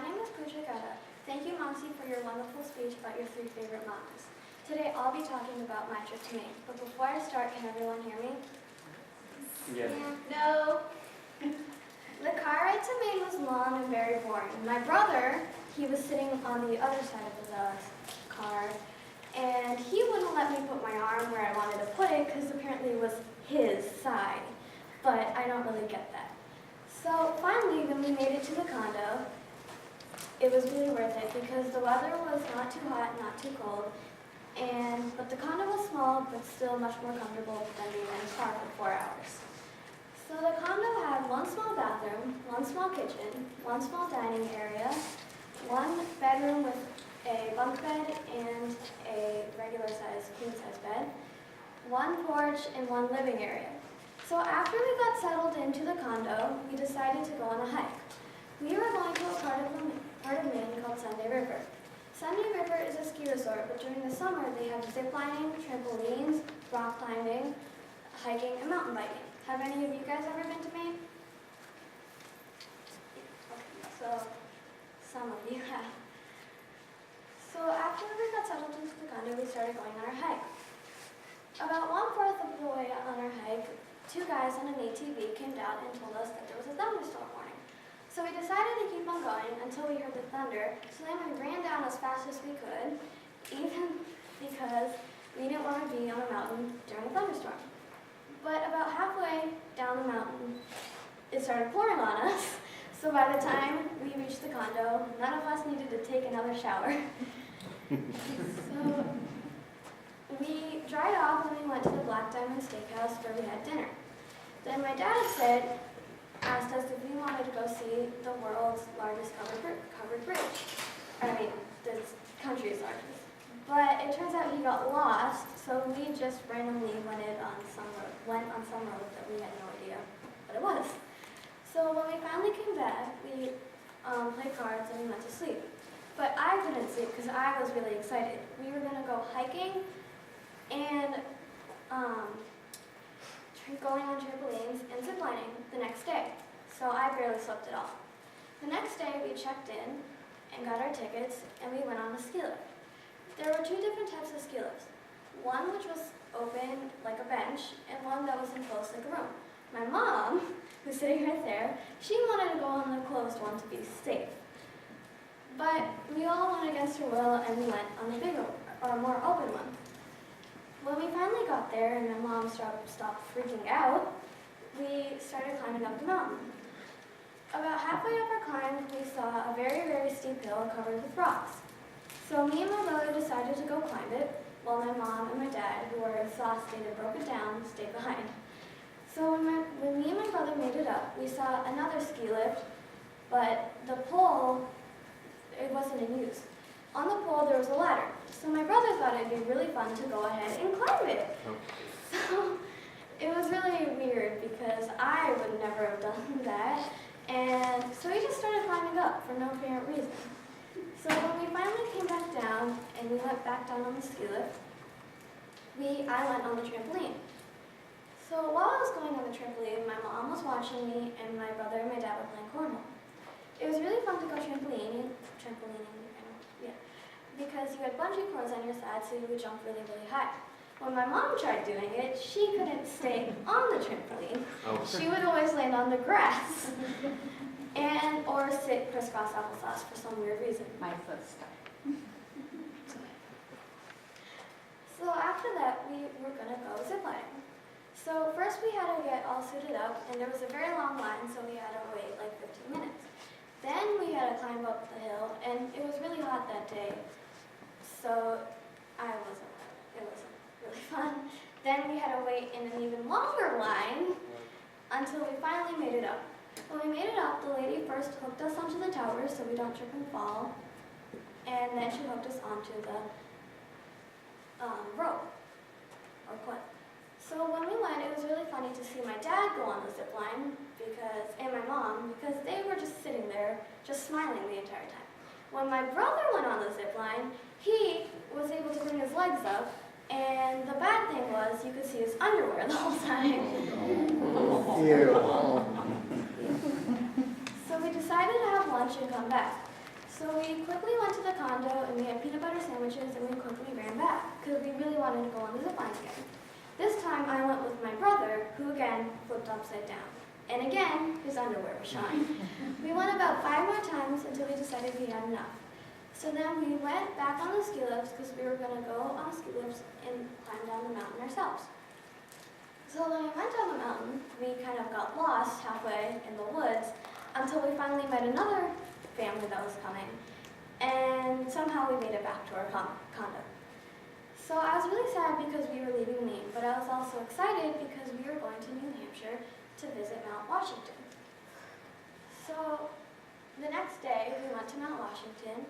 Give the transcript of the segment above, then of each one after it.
My name is Puja. Thank you, Momsy, for your wonderful speech about your 3 favorite mountains. Today, I'll be talking about my trip to Maine. But before I start, can everyone hear me? Yes. No. The car ride to Maine was long and very boring. My brother, he was sitting on the other side of the car, and he wouldn't let me put my arm where I wanted to put it because apparently it was his side. But I don't really get that. So finally, when we made it to the condo, it was really worth it because the weather was not too hot, not too cold, but the condo was small, but still much more comfortable than being in a car for 4 hours. So the condo had 1 small bathroom, 1 small kitchen, 1 small dining area, 1 bedroom with a bunk bed and a regular size, queen size bed, 1 porch, and 1 living area. So after we got settled into the condo, we decided to go on a hike. We were going to a part of Maine called Sunday River. Sunday River is a ski resort, but during the summer they have zip lining, trampolines, rock climbing, hiking, and mountain biking. Have any of you guys ever been to Maine? Okay, so some of you have. So after we got settled into the condo, we started going on our hike. About 1/4 of the way on our hike, 2 guys on an ATV came down and told us that there was a thunderstorm warning. So we decided to keep on going until we heard the thunder, so then we ran down as fast as we could, even because we didn't want to be on a mountain during a thunderstorm. But about halfway down the mountain, it started pouring on us, so by the time we reached the condo, none of us needed to take another shower. So we dried off and we went to the Black Diamond Steakhouse where we had dinner. Then my dad asked us if we wanted to go see the world's largest covered bridge. I mean, the country's largest. But it turns out he got lost, so we just randomly went on some road that we had no idea what it was. So when we finally came back, we played cards and we went to sleep. But I couldn't sleep because I was really excited. We were going to go hiking and going on trampolines and ziplining the next day. So I barely slept at all. The next day we checked in and got our tickets and we went on a ski lift. There were 2 different types of ski lifts. One which was open like a bench and one that was enclosed like a room. My mom, who's sitting right there, she wanted to go on the closed one to be safe. But we all went against her will and we went on the bigger or more open one. When we finally got there and my mom stopped freaking out, we started climbing up the mountain. About halfway up our climb, we saw a very, very steep hill covered with rocks. So me and my brother decided to go climb it, while my mom and my dad, who were exhausted and broke it down, stayed behind. So when me and my brother made it up, we saw another ski lift, but the pole, it wasn't in use. On the pole, there was a ladder. So my brother thought it'd be really fun to go ahead and climb it. So it was really weird because I would never have done that. And so we just started climbing up for no apparent reason. So when we finally came back down and we went back down on the ski lift, I went on the trampoline. So while I was going on the trampoline, my mom was watching me and my brother and my dad were playing cornhole. It was really fun to go trampolining, because you had bungee cords on your side so you would jump really, really high. When my mom tried doing it, she couldn't stay on the trampoline. Oh. She would always land on the grass or sit crisscross applesauce for some weird reason. My first time. So after that, we were going to go ziplining. So first we had to get all suited up, and there was a very long line, so we had to wait like 15 minutes. Then we had to climb up the hill, and it was really hot that day, so it wasn't really fun. Then we had to wait in an even longer line until we finally made it up. When we made it up, the lady first hooked us onto the tower so we don't trip and fall, and then she hooked us onto the rope or clip. So when we went, it was really funny to see my dad go on the zip line and my mom, because they were just sitting there, just smiling the entire time. When my brother went on the zip line, he was able to bring his legs up, and the bad thing was you could see his underwear the whole time. So we decided to have lunch and come back. So we quickly went to the condo and we had peanut butter sandwiches and we quickly ran back because we really wanted to go on the zip line again. This time I went with my brother, who again flipped upside down. And again, his underwear was showing. We went about 5 more times until we decided we had enough. So then we went back on the ski lifts because we were going to go on ski lifts and climb down the mountain ourselves. So when we went down the mountain, we kind of got lost halfway in the woods until we finally met another family that was coming. And somehow we made it back to our condo. So I was really sad because we were leaving Maine, but I was also excited because we were going to New Hampshire to visit Mount Washington. So the next day we went to Mount Washington,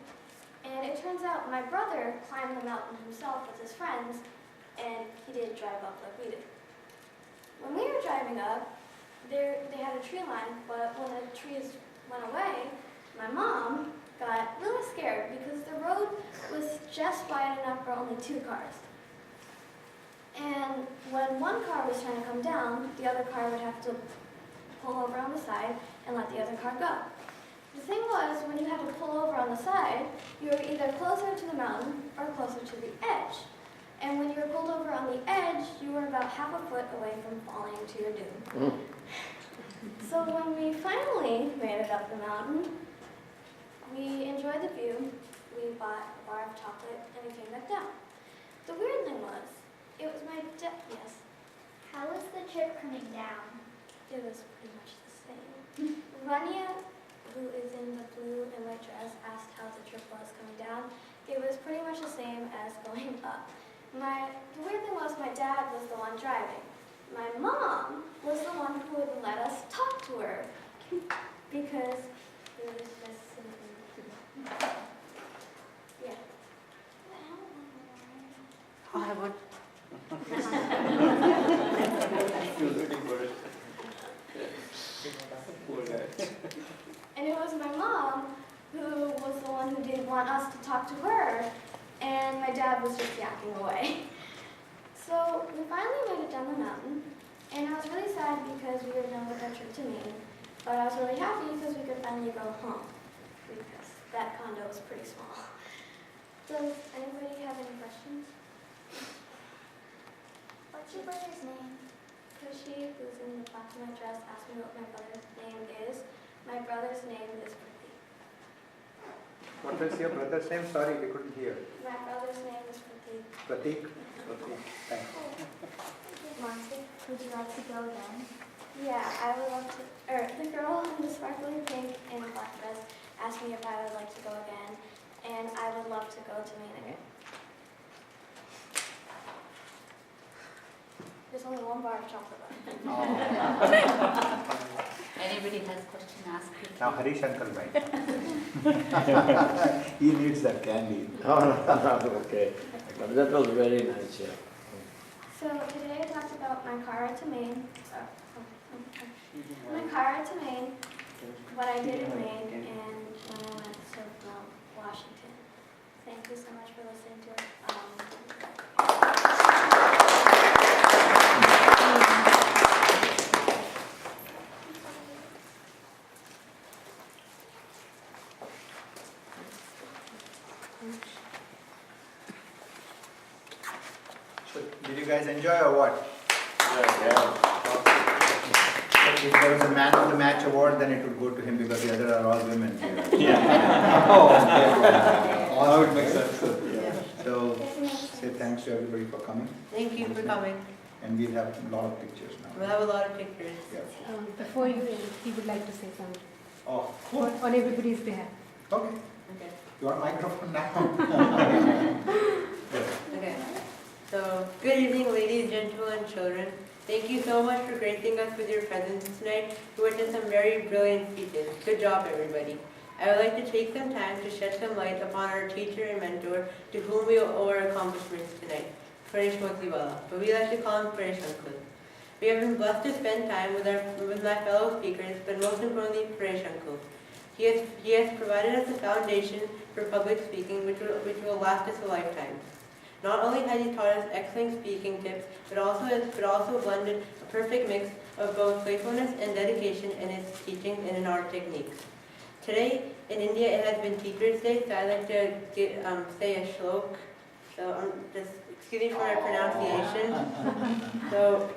and it turns out my brother climbed the mountain himself with his friends, and he didn't drive up like we did. When we were driving up, they had a tree line, but when the trees went away, my mom got really scared because the road was just wide enough for only 2 cars. And when one car was trying to come down, the other car would have to pull over on the side and let the other car go. The thing was, when you had to pull over on the side, you were either closer to the mountain or closer to the edge. And when you were pulled over on the edge, you were about half a foot away from falling to your doom. So when we finally made it up the mountain, we enjoyed the view, we bought a bar of chocolate, and we came back down. The weird thing was, it was my yes, How was the trip coming down? it was pretty much the same. Rania, who is in the blue and white dress, asked how the trip was coming down. It was pretty much the same as going up. The weird thing was my dad was the one driving. My mom was the one who would let us talk to her because it was just something. Yeah. I have one. He was looking for it. Poor guy. And it was my mom who was the one who didn't want us to talk to her, and my dad was just yakking away. So we finally made it down the mountain, and I was really sad because we were done with our trip to Maine, but I was really happy because we could finally go home, because that condo was pretty small. Does anybody have any questions? What's your brother's name? Kushi, who's in the black and white dress, asked me what my brother's name is. My brother's name is Pratik. What was your brother's name? Sorry, we couldn't hear. My brother's name is Pratik. Pratik? Pratik. Thanks. Marcy, would you like to go again? Yeah, I would love to. The girl in the sparkly pink and black dress asked me if I would like to go again, and I would love to go to Maine again. There's only one bar of chocolate left. Anybody has question, ask me. Now Harish uncle right. He needs that candy. Okay. But that was very nice, yeah. So today I talked about my car ride to Maine. My car ride to Maine, what I did in Maine, and when I went to Mount Washington. Thank you so much for listening to it. So, did you guys enjoy or what? Yeah. If there was a man of the match award, then it would go to him because the other are all women here. Yeah. Oh, okay. Now it makes sense. So, say thanks to everybody for coming. Thank you for coming. And we'll have a lot of pictures now. We'll have a lot of pictures. Yeah. Before you leave, he would like to say something Oh, cool. on everybody's behalf. Okay. Okay. You want a microphone now? Okay. So, good evening, ladies, gentlemen, and children. Thank you so much for gracing us with your presence tonight. You went to some very brilliant speeches. Good job, everybody. I would like to take some time to shed some light upon our teacher and mentor to whom we owe our accomplishments tonight, Paresh Motiwala, but we like to call him Paresh Uncle. We have been blessed to spend time with my fellow speakers, but most importantly, Paresh Uncle. He has provided us a foundation for public speaking which will last us a lifetime. Not only has he taught us excellent speaking tips, but also blended a perfect mix of both playfulness and dedication in his teaching and in our techniques. Today in India it has been Teachers' Day, so I'd like to say a shlok. So just excuse me for my pronunciation. So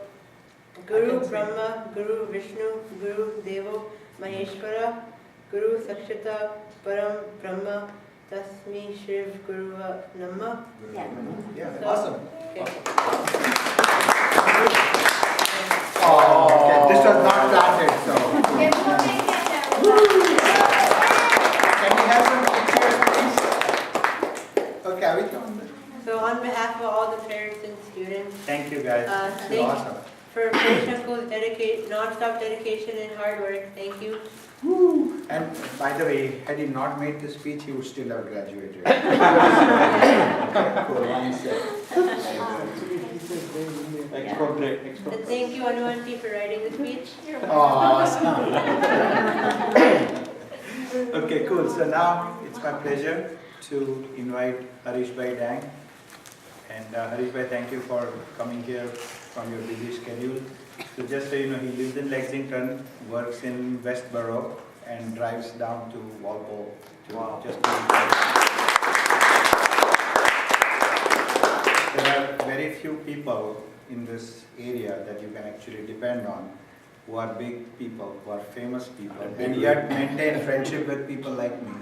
Guru Brahma, Guru Vishnu, Guru Devo Maheshwara, Guru Sakshata Param Brahma, Tasmi Shiv Guru Namah. Yeah, So- awesome. Okay. Oh, okay. This was not planted, so. Give them a big hand, everybody. Can we have some pictures, please? Okay, are we on? So on behalf of all the parents and students, Thank you, guys. This is thank- awesome. for Puja's non-stop dedication and hard work, thank you. And by the way, had he not made the speech, he would still have graduated. Cool, one sec. Extra break, extra. And thank you, Anuanti, for writing the speech. Awesome. Okay, cool. So now it's my pleasure to invite Harish Bhai Dang. And Harish Bhai, thank you for coming here from your busy schedule. So just so you know, he lives in Lexington, works in Westboro, and drives down to Walpole to just to There are very few people in this area that you can actually depend on who are big people, who are famous people, and yet maintain friendship with people like me.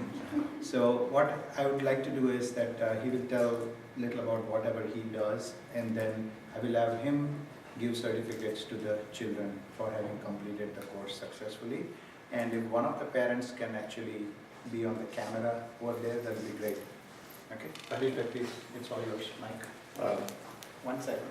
So what I would like to do is that he will tell little about whatever he does, and then I will have him give certificates to the children for having completed the course successfully. And if one of the parents can actually be on the camera over there, that would be great. Okay, Harish, please, it's all yours, Mike. One second.